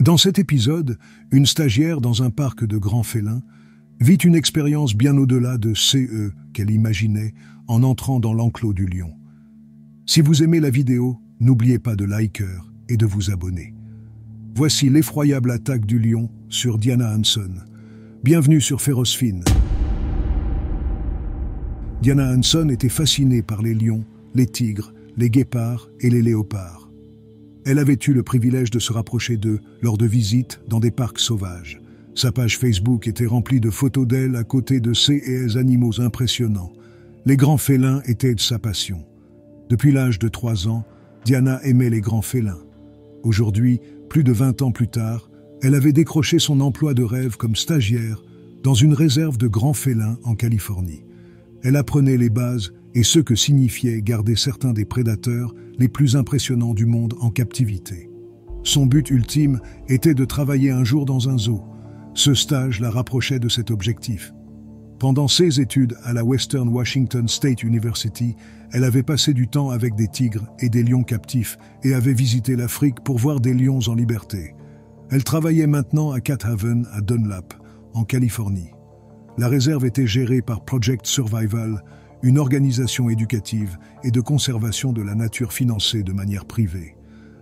Dans cet épisode, une stagiaire dans un parc de grands félins vit une expérience bien au-delà de CE qu'elle imaginait en entrant dans l'enclos du lion. Si vous aimez la vidéo, n'oubliez pas de liker et de vous abonner. Voici l'effroyable attaque du lion sur Diana Hanson. Bienvenue sur Férocefine. Diana Hanson était fascinée par les lions, les tigres, les guépards et les léopards. Elle avait eu le privilège de se rapprocher d'eux lors de visites dans des parcs sauvages. Sa page Facebook était remplie de photos d'elle à côté de ces animaux impressionnants. Les grands félins étaient sa passion. Depuis l'âge de 3 ans, Diana aimait les grands félins. Aujourd'hui, plus de 20 ans plus tard, elle avait décroché son emploi de rêve comme stagiaire dans une réserve de grands félins en Californie. Elle apprenait les bases et ce que signifiait garder certains des prédateurs les plus impressionnants du monde en captivité. Son but ultime était de travailler un jour dans un zoo. Ce stage la rapprochait de cet objectif. Pendant ses études à la Western Washington State University, elle avait passé du temps avec des tigres et des lions captifs et avait visité l'Afrique pour voir des lions en liberté. Elle travaillait maintenant à Cat Haven à Dunlap, en Californie. La réserve était gérée par Project Survival, une organisation éducative et de conservation de la nature financée de manière privée.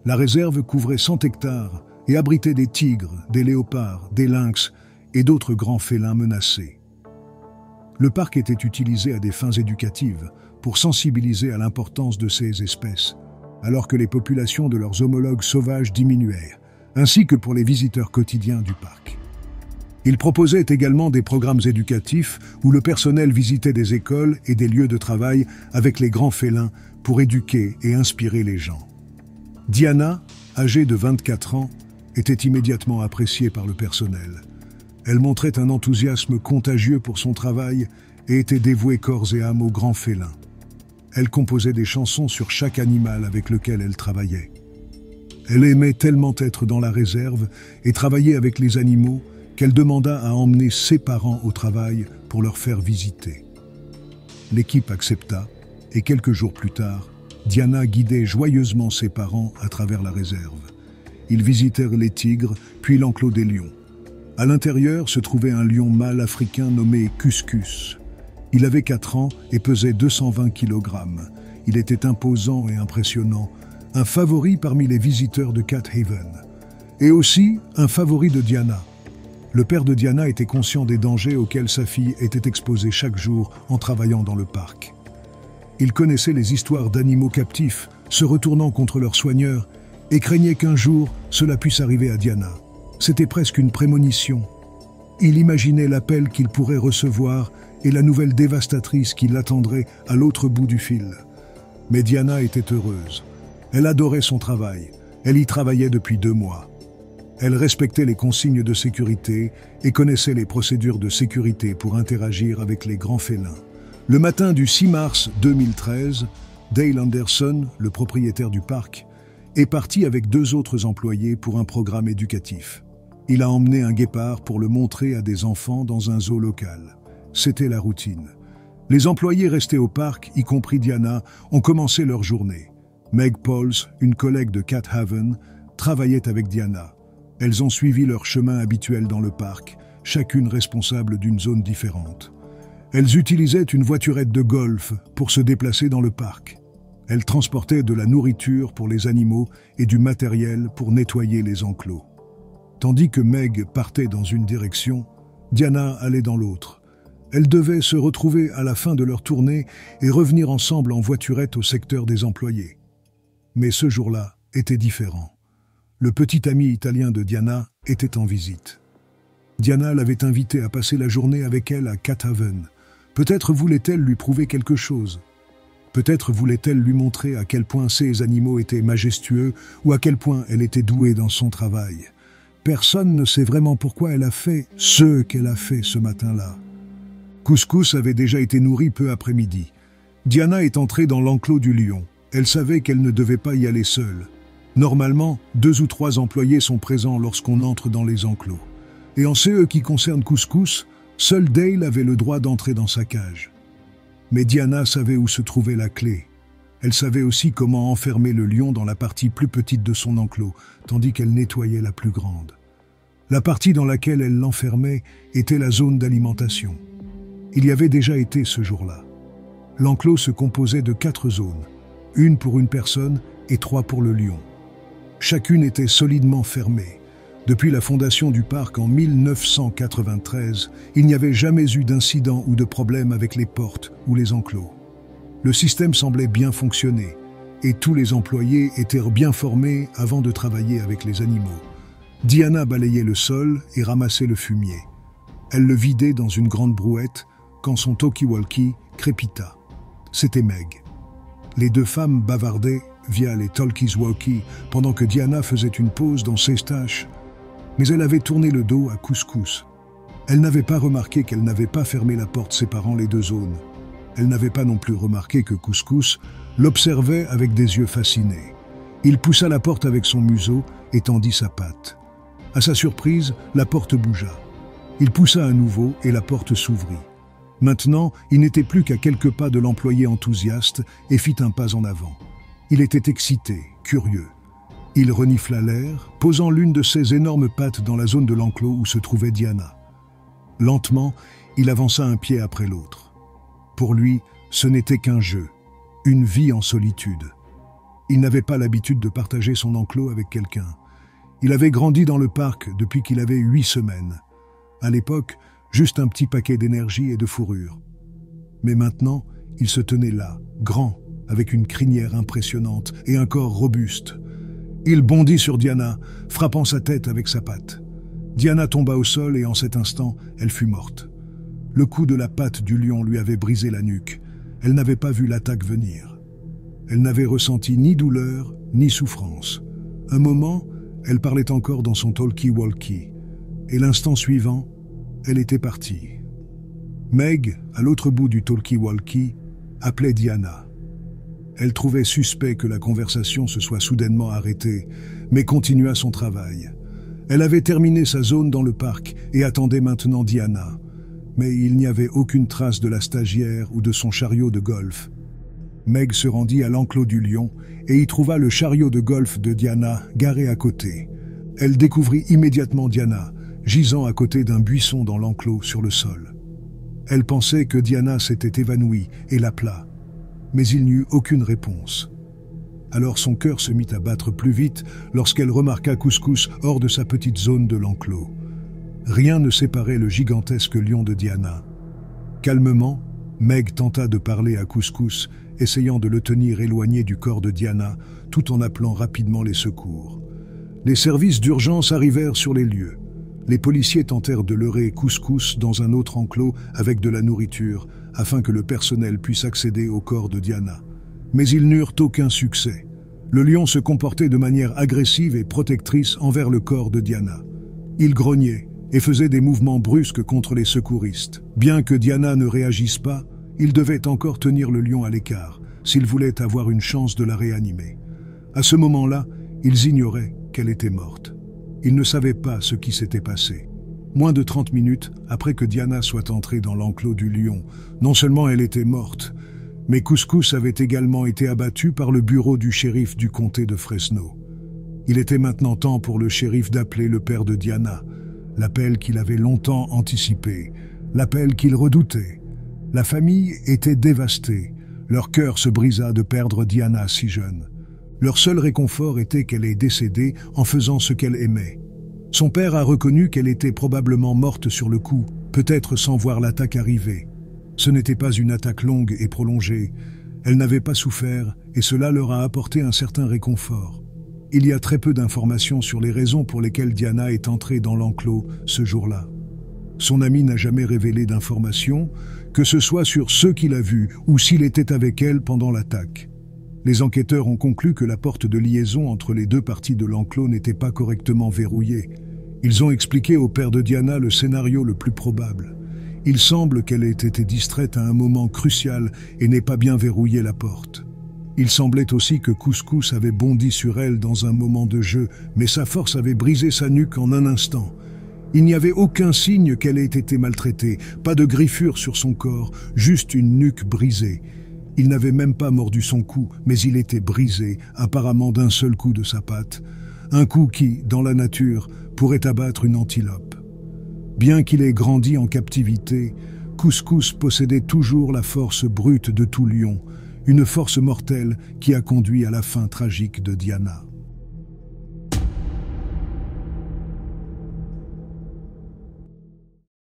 La réserve couvrait 100 hectares et abritait des tigres, des léopards, des lynx et d'autres grands félins menacés. Le parc était utilisé à des fins éducatives pour sensibiliser à l'importance de ces espèces, alors que les populations de leurs homologues sauvages diminuèrent, ainsi que pour les visiteurs quotidiens du parc. Il proposait également des programmes éducatifs où le personnel visitait des écoles et des lieux de travail avec les grands félins pour éduquer et inspirer les gens. Diana, âgée de 24 ans, était immédiatement appréciée par le personnel. Elle montrait un enthousiasme contagieux pour son travail et était dévouée corps et âme aux grands félins. Elle composait des chansons sur chaque animal avec lequel elle travaillait. Elle aimait tellement être dans la réserve et travailler avec les animaux qu'elle demanda à emmener ses parents au travail pour leur faire visiter. L'équipe accepta et quelques jours plus tard, Diana guidait joyeusement ses parents à travers la réserve. Ils visitèrent les tigres, puis l'enclos des lions. À l'intérieur se trouvait un lion mâle africain nommé Cuscus. Il avait 4 ans et pesait 220 kg. Il était imposant et impressionnant, un favori parmi les visiteurs de Cat Haven. Et aussi un favori de Diana. Le père de Diana était conscient des dangers auxquels sa fille était exposée chaque jour en travaillant dans le parc. Il connaissait les histoires d'animaux captifs se retournant contre leurs soigneurs et craignait qu'un jour cela puisse arriver à Diana. C'était presque une prémonition. Il imaginait l'appel qu'il pourrait recevoir et la nouvelle dévastatrice qui l'attendrait à l'autre bout du fil. Mais Diana était heureuse. Elle adorait son travail. Elle y travaillait depuis 2 mois. Elle respectait les consignes de sécurité et connaissait les procédures de sécurité pour interagir avec les grands félins. Le matin du 6 mars 2013, Dale Anderson, le propriétaire du parc, est parti avec 2 autres employés pour un programme éducatif. Il a emmené un guépard pour le montrer à des enfants dans un zoo local. C'était la routine. Les employés restés au parc, y compris Diana, ont commencé leur journée. Meg Pauls, une collègue de Cat Haven, travaillait avec Diana. Elles ont suivi leur chemin habituel dans le parc, chacune responsable d'une zone différente. Elles utilisaient une voiturette de golf pour se déplacer dans le parc. Elles transportaient de la nourriture pour les animaux et du matériel pour nettoyer les enclos. Tandis que Meg partait dans une direction, Diana allait dans l'autre. Elles devaient se retrouver à la fin de leur tournée et revenir ensemble en voiturette au secteur des employés. Mais ce jour-là était différent. Le petit ami italien de Diana était en visite. Diana l'avait invité à passer la journée avec elle à Cat Haven. Peut-être voulait-elle lui prouver quelque chose. Peut-être voulait-elle lui montrer à quel point ces animaux étaient majestueux ou à quel point elle était douée dans son travail. Personne ne sait vraiment pourquoi elle a fait ce qu'elle a fait ce matin-là. Cuscus avait déjà été nourri peu après-midi. Diana est entrée dans l'enclos du lion. Elle savait qu'elle ne devait pas y aller seule. Normalement, 2 ou 3 employés sont présents lorsqu'on entre dans les enclos. Et en ce qui concerne Cuscus, seul Dale avait le droit d'entrer dans sa cage. Mais Diana savait où se trouvait la clé. Elle savait aussi comment enfermer le lion dans la partie plus petite de son enclos, tandis qu'elle nettoyait la plus grande. La partie dans laquelle elle l'enfermait était la zone d'alimentation. Il y avait déjà été ce jour-là. L'enclos se composait de 4 zones, une pour une personne et 3 pour le lion. Chacune était solidement fermée. Depuis la fondation du parc en 1993, il n'y avait jamais eu d'incident ou de problème avec les portes ou les enclos. Le système semblait bien fonctionner et tous les employés étaient bien formés avant de travailler avec les animaux. Diana balayait le sol et ramassait le fumier. Elle le vidait dans une grande brouette quand son talkie-walkie crépita. C'était Meg. Les 2 femmes bavardaient via les talkies-walkies pendant que Diana faisait une pause dans ses tâches. Mais elle avait tourné le dos à Couscous. Elle n'avait pas remarqué qu'elle n'avait pas fermé la porte séparant les 2 zones. Elle n'avait pas non plus remarqué que Couscous l'observait avec des yeux fascinés. Il poussa la porte avec son museau et tendit sa patte. À sa surprise, la porte bougea. Il poussa à nouveau et la porte s'ouvrit. Maintenant, il n'était plus qu'à quelques pas de l'employé enthousiaste et fit un pas en avant. Il était excité, curieux. Il renifla l'air, posant l'une de ses énormes pattes dans la zone de l'enclos où se trouvait Diana. Lentement, il avança un pied après l'autre. Pour lui, ce n'était qu'un jeu, une vie en solitude. Il n'avait pas l'habitude de partager son enclos avec quelqu'un. Il avait grandi dans le parc depuis qu'il avait 8 semaines. À l'époque, juste un petit paquet d'énergie et de fourrure. Mais maintenant, il se tenait là, grand, avec une crinière impressionnante et un corps robuste. Il bondit sur Diana, frappant sa tête avec sa patte. Diana tomba au sol et en cet instant, elle fut morte. Le coup de la patte du lion lui avait brisé la nuque. Elle n'avait pas vu l'attaque venir. Elle n'avait ressenti ni douleur, ni souffrance. Un moment, elle parlait encore dans son talkie-walkie. Et l'instant suivant, elle était partie. Meg, à l'autre bout du talkie-walkie, appelait Diana. Elle trouvait suspect que la conversation se soit soudainement arrêtée, mais continua son travail. Elle avait terminé sa zone dans le parc et attendait maintenant Diana. Mais il n'y avait aucune trace de la stagiaire ou de son chariot de golf. Meg se rendit à l'enclos du lion et y trouva le chariot de golf de Diana garé à côté. Elle découvrit immédiatement Diana, gisant à côté d'un buisson dans l'enclos sur le sol. Elle pensait que Diana s'était évanouie et l'appela, mais il n'y eut aucune réponse. Alors son cœur se mit à battre plus vite lorsqu'elle remarqua Couscous hors de sa petite zone de l'enclos. Rien ne séparait le gigantesque lion de Diana. Calmement, Meg tenta de parler à Couscous, essayant de le tenir éloigné du corps de Diana, tout en appelant rapidement les secours. Les services d'urgence arrivèrent sur les lieux. Les policiers tentèrent de leurrer Couscous dans un autre enclos avec de la nourriture, afin que le personnel puisse accéder au corps de Diana. Mais ils n'eurent aucun succès. Le lion se comportait de manière agressive et protectrice envers le corps de Diana. Il grognait et faisait des mouvements brusques contre les secouristes. Bien que Diana ne réagisse pas, il devait encore tenir le lion à l'écart, s'il voulait avoir une chance de la réanimer. À ce moment-là, ils ignoraient qu'elle était morte. Ils ne savaient pas ce qui s'était passé. Moins de 30 minutes après que Diana soit entrée dans l'enclos du lion, non seulement elle était morte, mais Couscous avait également été abattu par le bureau du shérif du comté de Fresno. Il était maintenant temps pour le shérif d'appeler le père de Diana, l'appel qu'il avait longtemps anticipé, l'appel qu'il redoutait. La famille était dévastée, leur cœur se brisa de perdre Diana si jeune. Leur seul réconfort était qu'elle est décédée en faisant ce qu'elle aimait. Son père a reconnu qu'elle était probablement morte sur le coup, peut-être sans voir l'attaque arriver. Ce n'était pas une attaque longue et prolongée. Elle n'avait pas souffert et cela leur a apporté un certain réconfort. Il y a très peu d'informations sur les raisons pour lesquelles Diana est entrée dans l'enclos ce jour-là. Son ami n'a jamais révélé d'informations, que ce soit sur ceux qu'il a vus ou s'il était avec elle pendant l'attaque. Les enquêteurs ont conclu que la porte de liaison entre les 2 parties de l'enclos n'était pas correctement verrouillée. Ils ont expliqué au père de Diana le scénario le plus probable. Il semble qu'elle ait été distraite à un moment crucial et n'ait pas bien verrouillé la porte. Il semblait aussi que Couscous avait bondi sur elle dans un moment de jeu, mais sa force avait brisé sa nuque en un instant. Il n'y avait aucun signe qu'elle ait été maltraitée, pas de griffure sur son corps, juste une nuque brisée. Il n'avait même pas mordu son cou, mais il était brisé, apparemment d'un seul coup de sa patte, un coup qui, dans la nature, pourrait abattre une antilope. Bien qu'il ait grandi en captivité, Couscous possédait toujours la force brute de tout lion, une force mortelle qui a conduit à la fin tragique de Diana.